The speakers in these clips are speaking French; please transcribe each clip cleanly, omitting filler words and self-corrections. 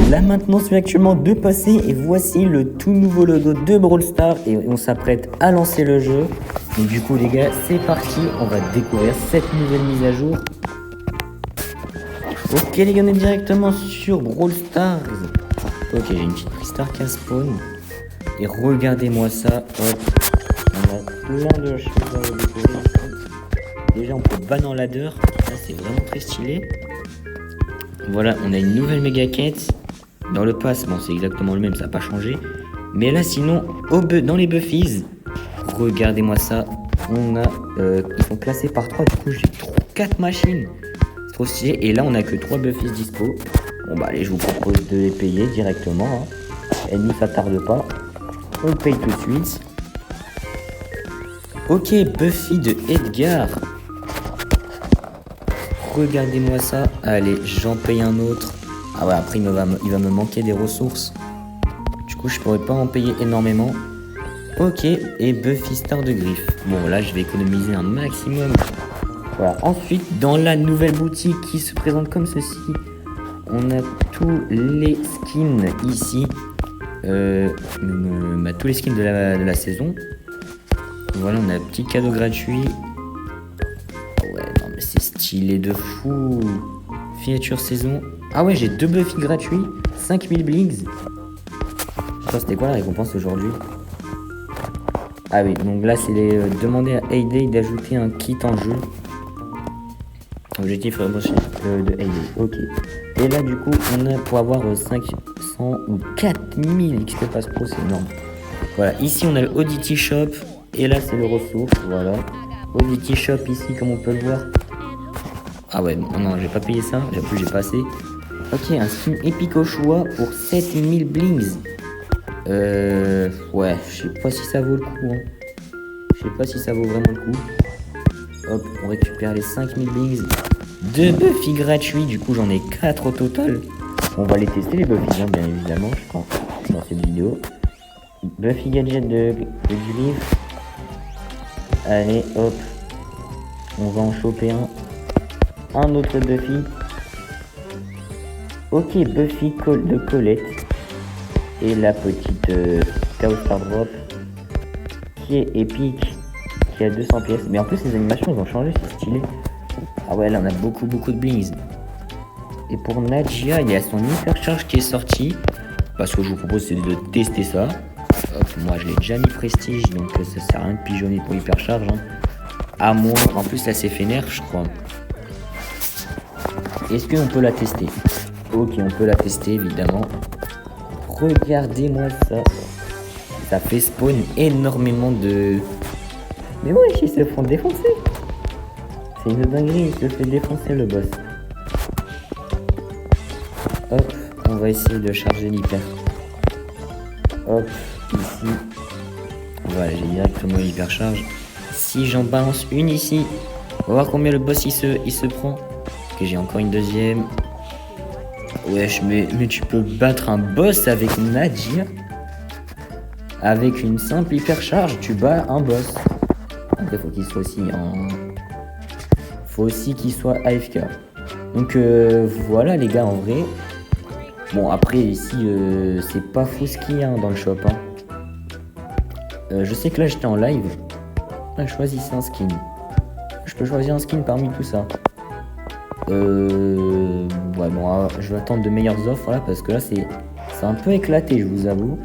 Là maintenant, je suis actuellement de passer et voici le tout nouveau logo de Brawl Stars et on s'apprête à lancer le jeu. Donc du coup les gars, c'est parti, on va découvrir cette nouvelle mise à jour. Ok les gars, on est directement sur Brawl Stars. Ok, j'ai une petite star qui a spawn. Et regardez-moi ça, hop. On a plein de choses à découvrir ici. Déjà on peut ban en ladder, ça c'est vraiment très stylé. Voilà, on a une nouvelle méga quête. Dans le pass, bon c'est exactement le même, ça n'a pas changé. Mais là sinon, dans les buffies, regardez-moi ça. On a, ils sont classés par 3, du coup j'ai 4 machines. C'est trop stylé. Et là on a que 3 buffies dispo. Bon bah allez, je vous propose de les payer directement. Et nous ça tarde pas. On paye tout de suite. Ok, Buffy de Edgar. Regardez-moi ça. Allez, j'en paye un autre. Ah ouais, après il va me manquer des ressources. Du coup, je pourrais pas en payer énormément. Ok, et Buffy Star de Griffe. Bon, là, je vais économiser un maximum. Voilà. Ensuite, dans la nouvelle boutique qui se présente comme ceci, on a tous les skins ici. Tous les skins de la saison. Voilà, on a un petit cadeau gratuit. Ouais, non mais c'est stylé de fou. Filature saison. Ah ouais, j'ai 2 Buffy gratuits, 5000 blings. C'était quoi la récompense aujourd'hui? Ah oui, donc là c'est les demander à Hayday d'ajouter un kit en jeu. Objectif de Hayday, ok. Et là du coup on a pour avoir 500 ou 4000 XP Pass Pro, c'est énorme. Voilà, ici on a le Oddity Shop. Et là c'est le ressource, voilà. Oddity Shop ici comme on peut le voir. Ah ouais, non, j'ai pas payé ça, j'ai pas assez. Ok, un skin épique au choix pour 7000 blings. Ouais, je sais pas si ça vaut le coup. Hein. Je sais pas si ça vaut vraiment le coup. Hop, on récupère les 5000 blings. 2 Buffy gratuits, du coup j'en ai 4 au total. On va les tester les Buffy, hein, bien évidemment, je pense, dans cette vidéo. Buffy Gadget de Griffe. Allez, hop. On va en choper un autre Buffy. Ok, Buffy de Colette. Et la petite Chaos Star Drop. Qui est épique. Qui a 200 pièces. Mais en plus, les animations, ils ont changé, c'est stylé. Ah ouais, là, on a beaucoup de blings. Et pour Nadia, il y a son hypercharge qui est sorti. Parce que je vous propose, c'est de tester ça. Hop, moi je l'ai déjà mis prestige, donc ça sert à rien de pigeonner pour hypercharge. Hein. À moins, en plus là c'est fait nerf, je crois. Est-ce qu'on peut la tester? Ok, on peut la tester évidemment. Regardez-moi ça. Ça fait spawn énormément de... Mais ouais, ils se font défoncer. C'est une dinguerie, il se fait défoncer le boss. Hop, on va essayer de charger l'hyper. Hop. Ici, voilà, j'ai directement l'hypercharge. Si j'en balance une ici, on va voir combien le boss il se prend. Ok, j'ai encore une deuxième. Wesh, mais tu peux battre un boss avec Nadia. Avec une simple hypercharge, tu bats un boss. Après, faut qu'il soit aussi faut aussi qu'il soit AFK. Donc voilà les gars, en vrai. Bon, après ici, c'est pas fou ce qu'il y a dans le shop. Hein. Je sais que là j'étais en live. Là, je choisissais un skin. Je peux choisir un skin parmi tout ça. Ouais, bon, je vais attendre de meilleures offres là parce que là c'est un peu éclaté, je vous avoue.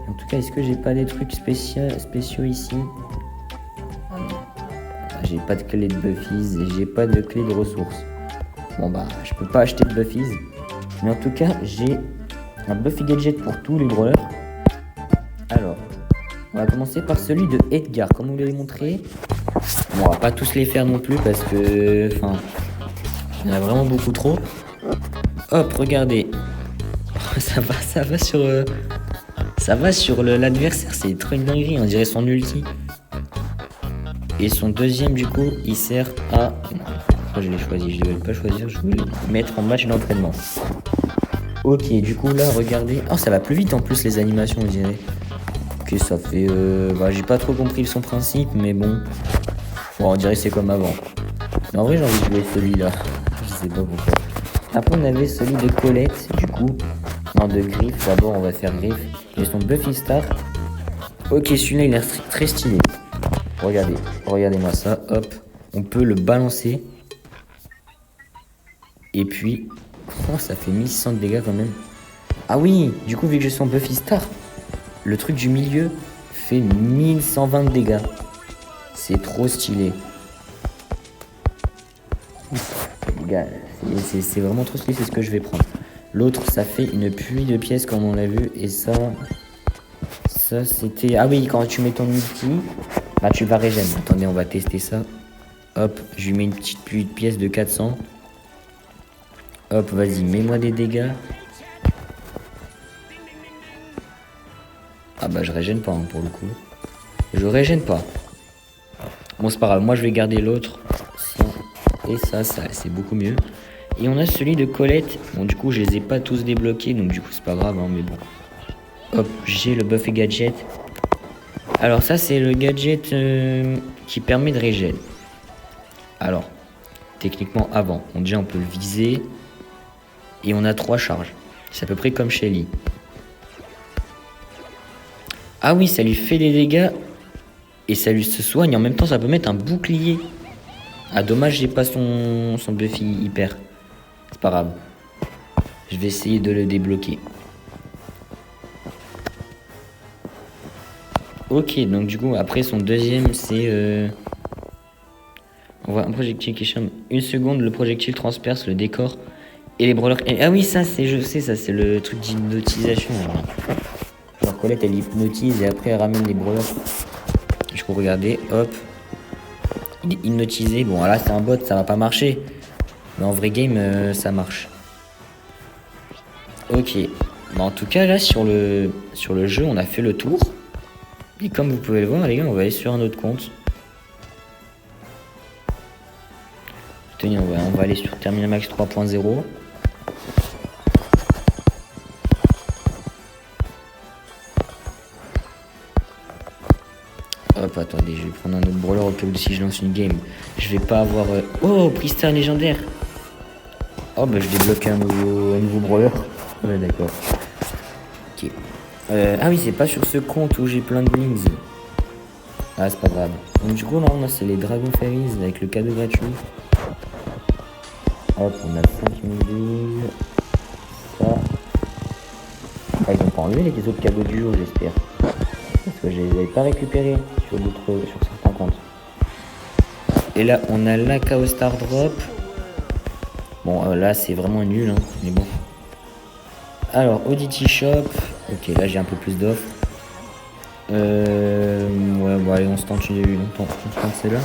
En tout cas, est-ce que j'ai pas des trucs spéciaux ici? J'ai pas de clé de Buffies et j'ai pas de clé de ressources. Bon bah, je peux pas acheter de Buffies. Mais en tout cas, j'ai un Buffy Gadget pour tous les brawlers. Alors, on va commencer par celui de Edgar, comme on l'avait montré. Bon, on va pas tous les faire non plus parce que... Enfin, il y en a vraiment beaucoup trop. Hop, regardez. Ça va sur l'adversaire, c'est trop une dinguerie, on dirait son ulti. Et son deuxième, du coup, il sert à... Pourquoi je l'ai choisi? Je ne devais pas choisir, je voulais le mettre en match d'entraînement. Ok, du coup là, regardez. Oh, ça va plus vite en plus les animations, on dirait. Ok, ça fait... Bah, j'ai pas trop compris son principe, mais bon. Bon, on dirait que c'est comme avant. Mais en vrai, j'ai envie de jouer celui-là. Je sais pas pourquoi. Après, on avait celui de Colette, du coup. un de griffe. D'abord, on va faire griffe. J'ai son Buffy Star. Ok, celui-là, il a l'air très stylé. Regardez, regardez-moi ça. Hop, on peut le balancer. Et puis, oh, ça fait 1600 de dégâts quand même. Ah oui, du coup, vu que j'ai son Buffy Star, le truc du milieu fait 1120 de dégâts. C'est trop stylé. Les gars, c'est vraiment trop stylé, c'est ce que je vais prendre. L'autre, ça fait une pluie de pièces comme on l'a vu. Et ça c'était... Ah oui, quand tu mets ton ulti, bah tu vas régène. Attendez, on va tester ça. Hop, je lui mets une petite pluie de pièces de 400. Hop, vas-y, mets-moi des dégâts. Ah bah je régène pas hein, pour le coup. Je régène pas. Bon, c'est pas grave, moi je vais garder l'autre. Et ça c'est beaucoup mieux. Et on a celui de Colette. Bon, du coup, je les ai pas tous débloqués, donc du coup, c'est pas grave, hein, mais bon. Hop, j'ai le buff et gadget. Alors, ça, c'est le gadget qui permet de régène. Alors, techniquement, avant, déjà, on peut le viser. Et on a 3 charges. C'est à peu près comme Shelly. Ah oui, ça lui fait des dégâts. Et ça lui se soigne. En même temps, ça peut mettre un bouclier. Ah, dommage, j'ai pas son Buffy hyper. C'est pas grave. Je vais essayer de le débloquer. Ok, donc du coup, après son deuxième, c'est... On voit un projectile qui charme. Une seconde, le projectile transperce le décor et les brawlers. Ah oui, ça, je sais, ça, c'est le truc d'hypnotisation. Genre, Colette, elle hypnotise et après, elle ramène les brawlers. Je peux regarder, hop. Il est hypnotisé. Bon, là, c'est un bot, ça va pas marcher. Mais en vrai game, ça marche. Ok. Bah, en tout cas, là, sur le jeu, on a fait le tour. Et comme vous pouvez le voir, les gars, on va aller sur un autre compte. Tenez, on va aller sur Terminal Max 3.0. Hop, attendez, je vais prendre un autre brawler au cas où si je lance une game. Je vais pas avoir... Oh, Pristar légendaire. Oh, bah je débloque un nouveau brawler. Ouais, d'accord. Ok. Ah oui, c'est pas sur ce compte où j'ai plein de blings. Ah, c'est pas grave. Donc du coup, là, on a c'est les Dragon Fairies avec le cadeau gratuit. Hop, on a 5000 blings. Ça. Ah, ils ont pas enlevé les autres cadeaux du jour, j'espère. Parce que je les avais pas récupérés sur certains comptes. Et là, on a la Chaos Star Drop. Bon, là, c'est vraiment nul, hein, mais bon. Alors, Oddity Shop. Ok, là, j'ai un peu plus d'offres. Ouais, bon, allez, on se tente celle-là.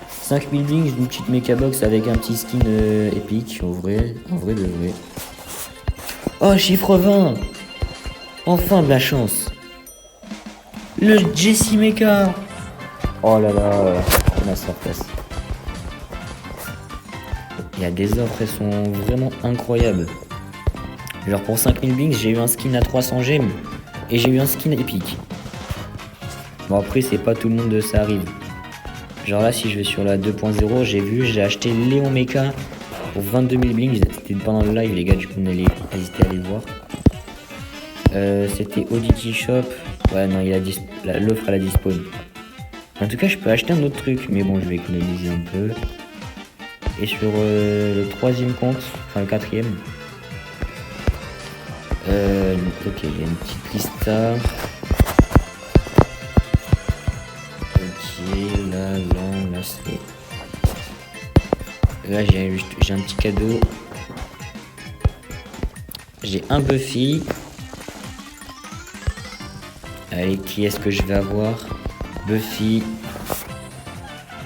5000 blings, une petite mecha box avec un petit skin épique. En vrai de vrai. Oh, chiffre 20. Enfin de la chance. Le Jessie Mecha. Oh là là, on a surface. Il y a des offres, elles sont vraiment incroyables. Genre pour 5000 blings, j'ai eu un skin à 300 gemmes et j'ai eu un skin épique. Bon après, c'est pas tout le monde, ça arrive. Genre là, si je vais sur la 2.0, j'ai acheté Léon Mecha pour 22 000 blings. C'était pendant le live, les gars, du coup, on allait hésiter à aller le voir. C'était Oddity Shop. Ouais, non, l'offre, elle a disparu. En tout cas, je peux acheter un autre truc, mais bon, je vais économiser un peu. Et sur le troisième compte, enfin le quatrième. Ok, il y a une petite Pristar. Ok, là, c'est... Là, j'ai un petit cadeau. J'ai un Buffy. Allez, qui est-ce que je vais avoir? Buffy.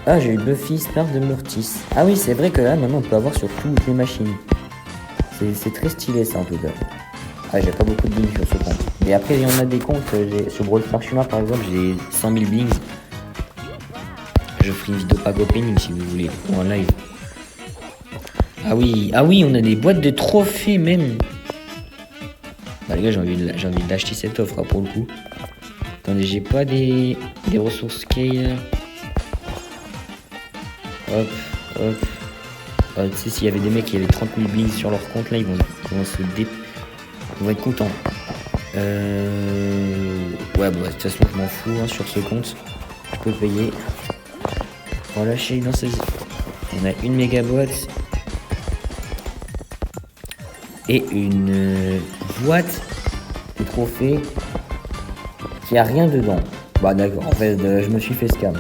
Ah, j'ai eu Buffy Star de Mortis. Ah oui, c'est vrai que là, maintenant, on peut avoir sur toutes les machines. C'est très stylé, ça, en tout cas. Ah, j'ai pas beaucoup de blings sur ce compte. Mais après, il y en a des comptes. Sur Brawl Stars Chinois, par exemple, j'ai 100 000 blings. Je ferai une vidéo pack opening, si vous voulez, ou en live. Ah oui, on a des boîtes de trophées, même. Bah, les gars, j'ai envie d'acheter cette offre, pour le coup. Attendez, j'ai pas des ressources scale. Hop. Tu sais, s'il y avait des mecs qui avaient 30 000 blings sur leur compte, là, ils vont se on va être content. Ouais, bon, de toute façon, je m'en fous hein, sur ce compte. Je peux payer. Relâcher dans ces. On a une méga boîte. Et une boîte de trophées qui a rien dedans. Bah d'accord, en fait, je me suis fait scam.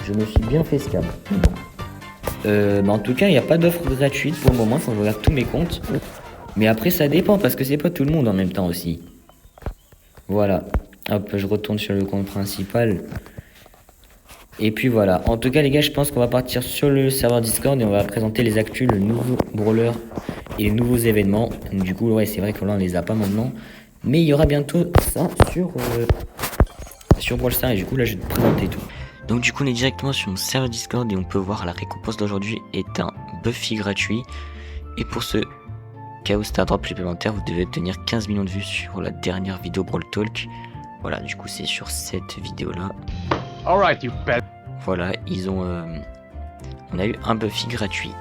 Je me suis bien fait scam. Bon. Bah en tout cas, il n'y a pas d'offre gratuite pour le moment, faut que je regarde tous mes comptes. Mais après, ça dépend parce que c'est pas tout le monde en même temps aussi. Voilà. Hop, je retourne sur le compte principal. Et puis voilà. En tout cas, les gars, je pense qu'on va partir sur le serveur Discord et on va présenter les actus, le nouveau brawler et les nouveaux événements. Donc, du coup, ouais, c'est vrai que là, on les a pas maintenant. Mais il y aura bientôt ça sur Brawl Stars. Et du coup, là, je vais te présenter tout. Donc, du coup, on est directement sur mon serveur Discord et on peut voir la récompense d'aujourd'hui est un Buffy gratuit. Et pour ce Chaos Star Drop supplémentaire, vous devez obtenir 15 millions de vues sur la dernière vidéo Brawl Talk. Voilà, du coup, c'est sur cette vidéo-là. Alright, you bet. Voilà, ils ont... on a eu un Buffy gratuit.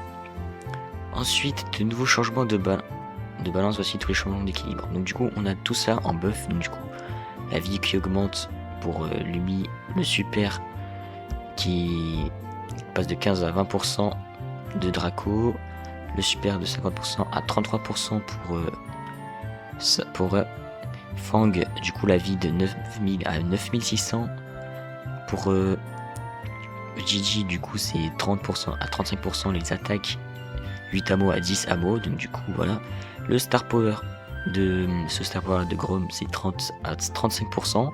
Ensuite, de nouveaux changements de balance, voici tous les changements d'équilibre. Donc du coup, on a tout ça en buff. Donc du coup, la vie qui augmente pour Lumi, le super qui passe de 15 à 20% de Draco, le super de 50% à 33% pour Fang, du coup la vie de 9000 à 9600. Pour Gigi, du coup c'est 30% à 35% les attaques, 8 hameaux à 10 hameaux, donc du coup voilà. Le star power de Grom c'est 30 à 35%.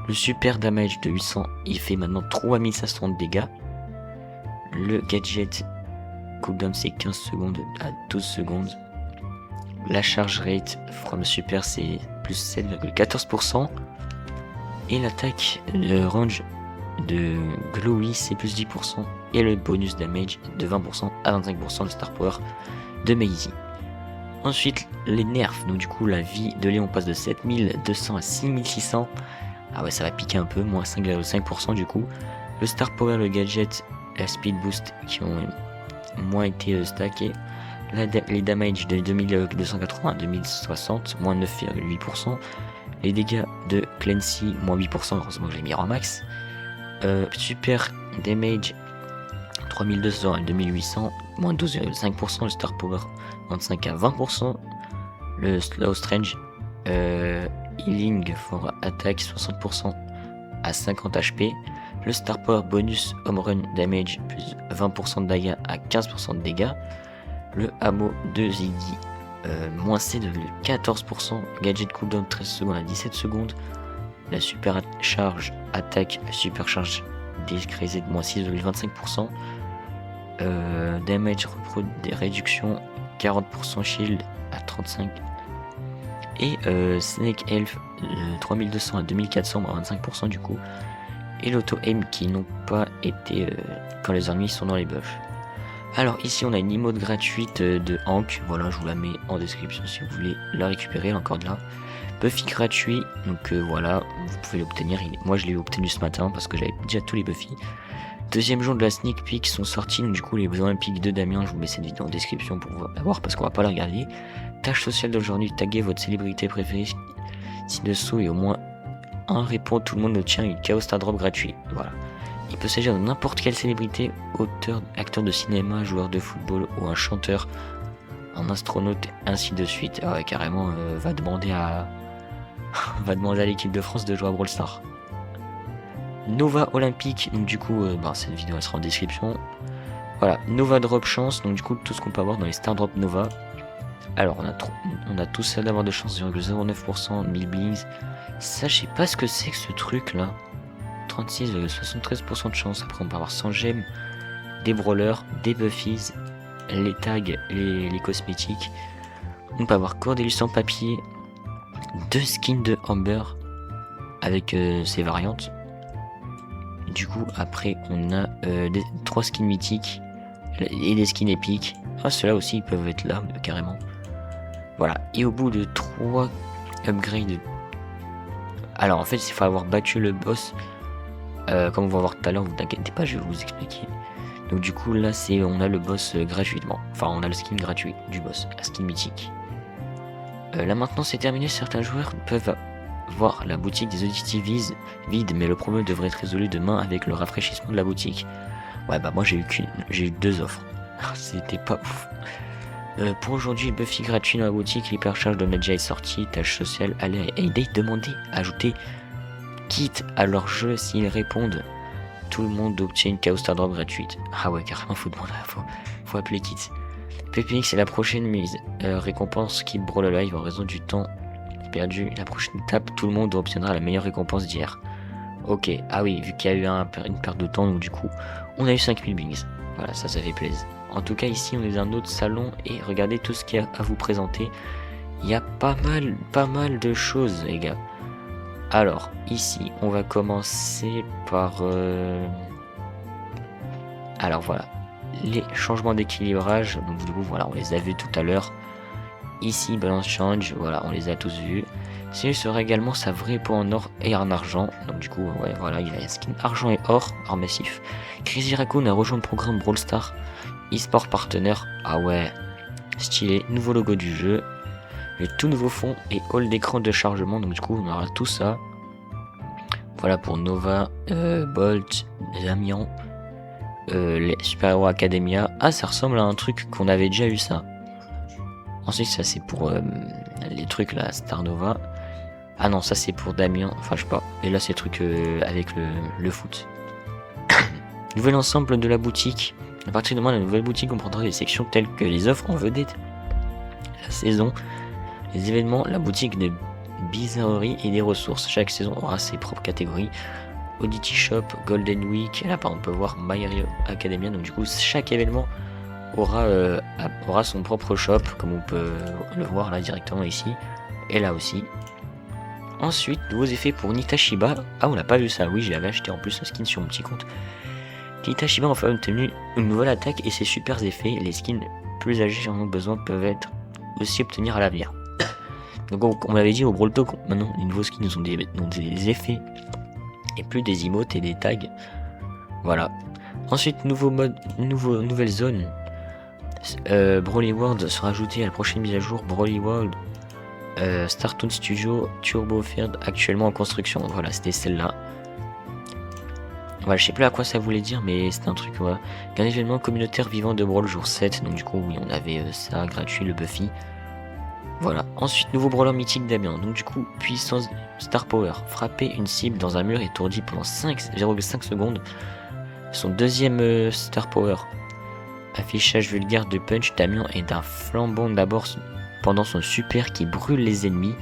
Le super damage de 800 il fait maintenant 3500 de dégâts. Le gadget cooldown c'est 15 secondes à 12 secondes. La charge rate from super c'est plus 7,14%. Et l'attaque de range de Glowy c'est plus 10%. Et le bonus damage de 20% à 25% de star power de Maisie. Ensuite les nerfs, donc du coup la vie de Léon passe de 7200 à 6600. Ah ouais, ça va piquer un peu, moins 5,5% du coup. Le star power, le gadget, la speed boost qui ont moins été stackés. Les damage de 2280 à 2060, moins 9,8%. Les dégâts de Clancy, moins 8%, heureusement que je l'ai mis en max. Super damage 3200 à 2800, moins 12,5%. Le star power, 25 à 20%. Le slow strange, healing for attack 60% à 50 HP. Le star power bonus home run damage plus 20% de dégâts à 15% de dégâts. Le hameau de Ziggy moins 7,14%. Gadget cooldown 13 secondes à 17 secondes. La super charge attaque super charge décréasée de moins 6,25%. Damage des réductions 40% shield à 35. Et Snake Elf 3200 à 2400 moins 25% du coup. Et l'auto-aim qui n'ont pas été quand les ennemis sont dans les buffs. Alors ici on a une emote gratuite de Hank, voilà je vous la mets en description si vous voulez la récupérer, elle est encore de là. Buffy gratuit, donc voilà, vous pouvez l'obtenir, moi je l'ai obtenu ce matin parce que j'avais déjà tous les Buffy. Deuxième jour de la sneak peek sont sortis, donc du coup les Olympiques de Damien, je vous mets cette vidéo en description pour la voir parce qu'on va pas la regarder. Tâche sociale d'aujourd'hui, taguer votre célébrité préférée ci-dessous et au moins un répond, tout le monde obtient une Chaos Star Drop gratuit, voilà. Il peut s'agir de n'importe quelle célébrité, auteur, acteur de cinéma, joueur de football ou un chanteur, un astronaute, ainsi de suite. Ah ouais, carrément, va demander à l'équipe de France de jouer à Brawl Stars. Nova Olympique, donc du coup, cette vidéo elle sera en description. Voilà, Nova Drop Chance, donc du coup, tout ce qu'on peut avoir dans les Star Drop Nova. Alors, on a tous ça d'avoir de chance, 0,09%, 1000 blings. Ça, je sais pas ce que c'est que ce truc là. 36,73% de chance. Après on peut avoir 100 gemmes, des brawlers, des buffies, les tags, les cosmétiques. On peut avoir Cordelius en papier, 2 skins de Amber avec ses variantes. Du coup après on a 3 skins mythiques et des skins épiques. Ah ceux-là aussi ils peuvent être là carrément. Voilà, et au bout de 3 upgrades, alors en fait il faut avoir battu le boss. Comme on va voir tout à l'heure, vous inquiétez pas, je vais vous expliquer. Donc du coup là on a le boss gratuitement. Enfin on a le skin gratuit du boss, la skin mythique. Là maintenant c'est terminé, certains joueurs peuvent voir la boutique des auditifs vide, mais le problème devrait être résolu demain avec le rafraîchissement de la boutique. Ouais bah moi j'ai eu 2 offres. C'était pas ouf. Pour aujourd'hui, Buffy gratuit dans la boutique, l'hypercharge de Nadja est sortie, tâche sociale, allez à Heyday, demandez, ajoutez quitte à leur jeu s'ils répondent. Tout le monde obtient une Chaos Star Drop gratuite. Ah ouais, carrément, faut demander, faut appeler Kit. PPX c'est la prochaine mise. Récompense Keep Brawl Alive en raison du temps perdu. La prochaine étape, tout le monde obtiendra la meilleure récompense d'hier. Ok, ah oui, vu qu'il y a eu une perte de temps, donc du coup, on a eu 5000 bings. Voilà, ça fait plaisir. En tout cas, ici, on est dans un autre salon et regardez tout ce qu'il y a à vous présenter. Il y a pas mal de choses, les gars. Alors, ici, on va commencer par... Alors, voilà. Les changements d'équilibrage. Donc, du coup, voilà, on les a vus tout à l'heure. Ici, balance change. Voilà, on les a tous vus. Il sera également sa vraie peau en or et en argent. Donc, du coup, ouais, voilà, il y a la skin argent et or massif. Crazy Raccoon a rejoint le programme Brawl Stars e-sport partenaire. Ah ouais, stylé. Nouveau logo du jeu. Le tout nouveau fond et hall d'écran de chargement. Donc du coup on aura tout ça. Voilà pour Nova, Bolt, Damien, les Super Hero Academia. Ah ça ressemble à un truc qu'on avait déjà eu ça. Ensuite ça c'est pour les trucs là, Star Nova. Ah non ça c'est pour Damien, enfin je sais pas. Et là c'est le truc avec le foot. Nouvel ensemble de la boutique. À partir de demain la nouvelle boutique comprendra des sections telles que les offres en vedette, la saison, les événements, la boutique de bizarreries et des ressources. Chaque saison aura ses propres catégories. Oddity Shop, Golden Week, et là par exemple on peut voir My Hero Academia. Donc du coup chaque événement aura son propre shop, comme on peut le voir là directement ici. Et là aussi. Ensuite, nouveaux effets pour Nita Shiba. Ah on n'a pas vu ça, oui je l'avais acheté en plus un skin sur mon petit compte. Nita Shiba a enfin obtenu une nouvelle attaque et ses super effets. Les skins plus âgés en ont besoin peuvent être aussi obtenir à l'avenir. Donc on l'avait dit au Brawl Talk, maintenant les nouveaux skins ont des effets et plus des emotes et des tags. Voilà. Ensuite nouveau mode, nouvelle zone. Brawly World sera ajouté à la prochaine mise à jour. Brawly World, Startoon Studio, Turbo Field actuellement en construction. Voilà, c'était celle-là. Voilà, je sais plus à quoi ça voulait dire, mais c'est un truc, ouais. Un événement communautaire vivant de Brawl jour 7, donc du coup, oui, on avait ça gratuit, le Buffy. Voilà. Ensuite, nouveau brawler mythique Damien. Donc du coup, puissance Star Power. Frapper une cible dans un mur étourdi pendant 0,5 secondes. Son deuxième Star Power. Affichage vulgaire de punch. Damien est d'un flambant d'abord pendant son super qui brûle les ennemis.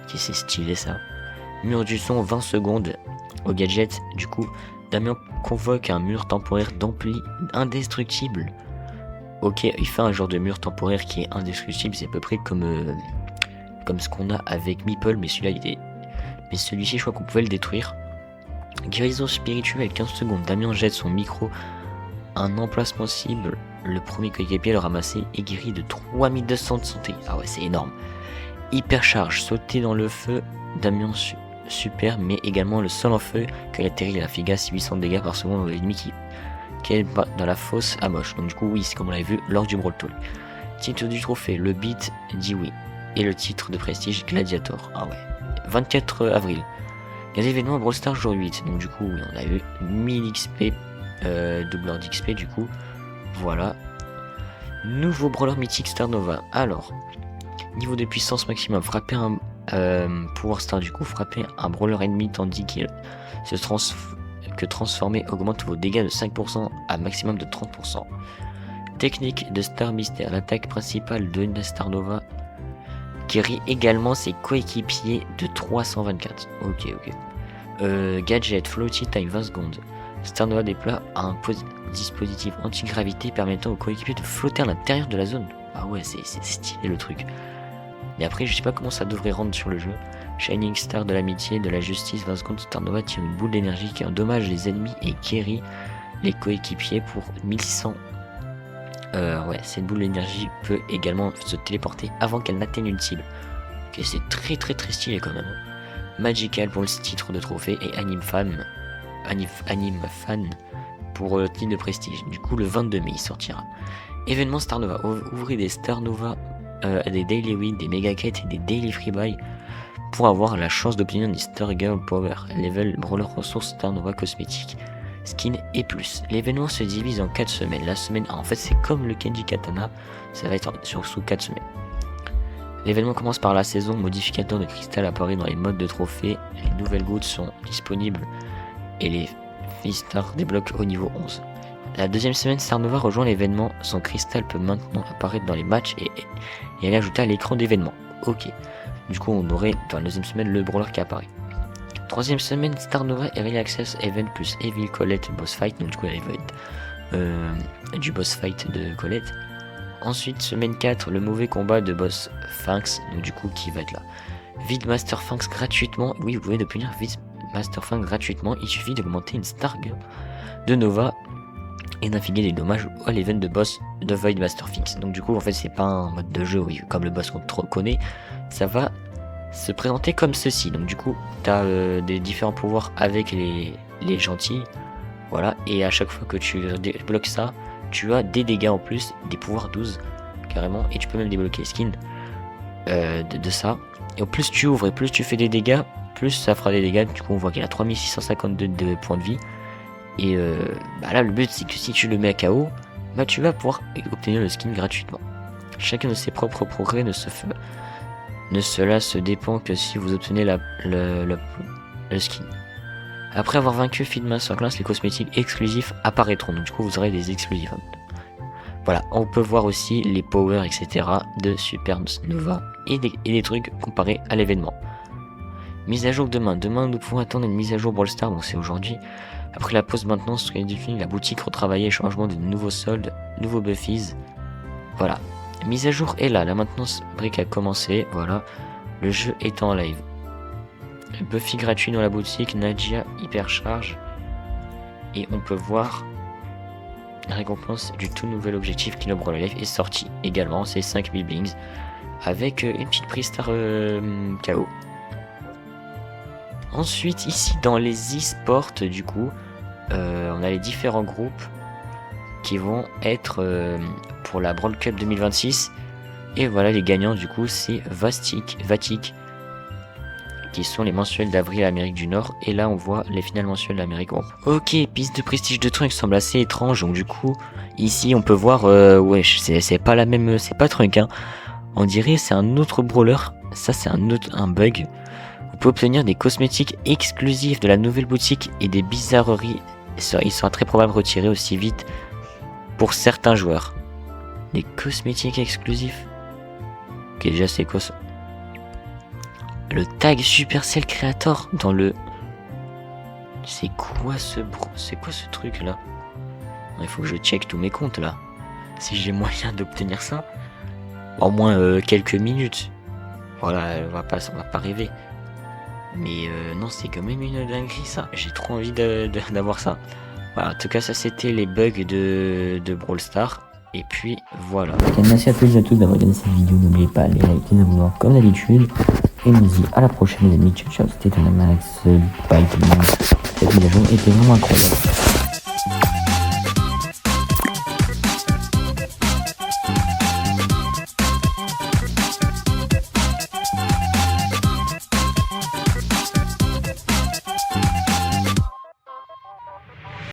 Ok, c'est stylé ça. Mur du son 20 secondes. Au gadget, du coup, Damien convoque un mur temporaire d'ampli indestructible. Ok, il fait un genre de mur temporaire qui est indestructible, c'est à peu près comme ce qu'on a avec Meeple, mais mais celui-ci je crois qu'on pouvait le détruire. Guérison spirituelle 15 secondes, Damien jette son micro, un emplacement cible, le premier coéquipier le ramasser et guérit de 3200 de santé. Ah ouais c'est énorme. Hypercharge, sauter dans le feu, Damien super, mais également le sol en feu, quand il atterrit la figasse 800 dégâts par seconde aux ennemis qui est dans la fosse à moche. Donc du coup oui c'est comme on l'avait vu lors du Brawl Talk. Titre du trophée, le beat dit oui. Et le titre de prestige Gladiator. Ah ouais. 24 avril. Il y a des événements Brawl Stars jour 8. Donc du coup oui, on a eu 1000 XP, doubleur d'XP du coup. Voilà. Nouveau brawler mythique Star Nova. Alors, niveau de puissance maximum, frapper un pouvoir star du coup, frapper un brawler ennemi tandis qu'il se transformer augmente vos dégâts de 5% à maximum de 30%. Technique de Star Mystère, l'attaque principale de la Star Nova guérit également ses coéquipiers de 324. Ok. Gadget, floating time 20 secondes. Star Nova déploie un dispositif anti-gravité permettant aux coéquipiers de flotter à l'intérieur de la zone. Ah ouais, c'est stylé le truc. Et après, je sais pas comment ça devrait rendre sur le jeu. Shining Star de l'amitié, de la justice, 20 secondes, Star Nova tire une boule d'énergie qui endommage les ennemis et guérit les coéquipiers pour 1600. Ouais, cette boule d'énergie peut également se téléporter avant qu'elle n'atteigne une cible. Ok, c'est très stylé quand même. Magical pour le titre de trophée et Anime Fan pour le titre de prestige. Du coup, le 22 mai, il sortira. Événement Star Nova. Ouvrez des Star Nova des daily wins, des méga quêtes et des daily free buy pour avoir la chance d'obtenir des Star Girl Power, level brawler ressources Star Nova cosmétique, skin et plus. L'événement se divise en 4 semaines. La semaine 1, en fait c'est comme le Kenji Katana, ça va être sous 4 semaines. L'événement commence par la saison, modificateur de cristal apparaît dans les modes de trophée, les nouvelles gouttes sont disponibles et les Stars débloquent au niveau 11. La deuxième semaine, Star Nova rejoint l'événement, son cristal peut maintenant apparaître dans les matchs et elle est ajoutée à l'écran d'événement. Ok, du coup on aurait dans la deuxième semaine le brawler qui apparaît. Troisième semaine, Star Nova Early Access Event plus Evil Colette Boss Fight, donc du coup elle va être du boss fight de Colette. Ensuite, semaine 4, le mauvais combat de boss Fangs, donc du coup qui va être là. Vide Master Fangs gratuitement, oui vous pouvez obtenir Vide Master Fangs gratuitement, il suffit d'augmenter une Star Girl de Nova et d'infliger des dommages à l'event de boss de Void Master Fangs. Donc du coup en fait c'est pas un mode de jeu oui, comme le boss qu'on connaît, ça va se présenter comme ceci. Donc du coup t'as des différents pouvoirs avec les gentils, voilà, et à chaque fois que tu débloques ça, tu as des dégâts en plus, des pouvoirs 12 carrément, et tu peux même débloquer les skins de ça. Et au plus tu ouvres et plus tu fais des dégâts, plus ça fera des dégâts. Du coup on voit qu'il a 3652 de points de vie. Et là le but c'est que si tu le mets à KO, bah tu vas pouvoir obtenir le skin gratuitement. Chacun de ses propres progrès cela se dépend que si vous obtenez le skin. Après avoir vaincu Feedmaster Class, les cosmétiques exclusifs apparaîtront. Donc du coup vous aurez des exclusifs. Voilà, on peut voir aussi les powers etc. de Super Nova et des trucs comparés à l'événement. Mise à jour demain. Demain nous pouvons attendre une mise à jour Brawl Stars, bon c'est aujourd'hui. Après la pause maintenance, la boutique retravaillée, changement de nouveaux soldes, nouveaux buffies. Voilà. Mise à jour est là, la maintenance brique a commencé, voilà. Le jeu est en live. Buffy gratuit dans la boutique, Nadia hypercharge. Et on peut voir la récompense du tout nouvel objectif Kino Brawl Life est sorti également, c'est 5000 blings. Avec une petite prise star KO. Ensuite ici dans les e-sports du coup, on a les différents groupes qui vont être pour la Brawl Cup 2026. Et voilà les gagnants du coup c'est Vatic qui sont les mensuels d'avril à l'Amérique du Nord. Et là on voit les finales mensuelles d'Amérique. Bon. Ok, piste de prestige de Trunk semble assez étrange. Donc du coup ici on peut voir wesh c'est pas la même, c'est pas Trunk hein. On dirait c'est un autre brawler. Ça c'est un bug. Vous pouvez obtenir des cosmétiques exclusifs de la nouvelle boutique et des bizarreries. Il sera très probable retiré aussi vite pour certains joueurs. Des cosmétiques exclusifs. Ok, déjà c'est quoi ça? Le tag Supercell Creator dans le... C'est quoi ce truc là? Il faut que je check tous mes comptes là. Si j'ai moyen d'obtenir ça. Au moins quelques minutes. Voilà, on va pas rêver. Mais non, c'est quand même une dinguerie ça. J'ai trop envie d'avoir ça. Voilà, en tout cas, ça c'était les bugs de Brawl Stars. Et puis voilà. Merci à tous et à toutes d'avoir regardé cette vidéo. N'oubliez pas les liker, les abonnements comme d'habitude. Et on se dit à la prochaine les amis. Ciao ciao, c'était un max. Bye tout le monde. Cette mise à jour était vraiment incroyable.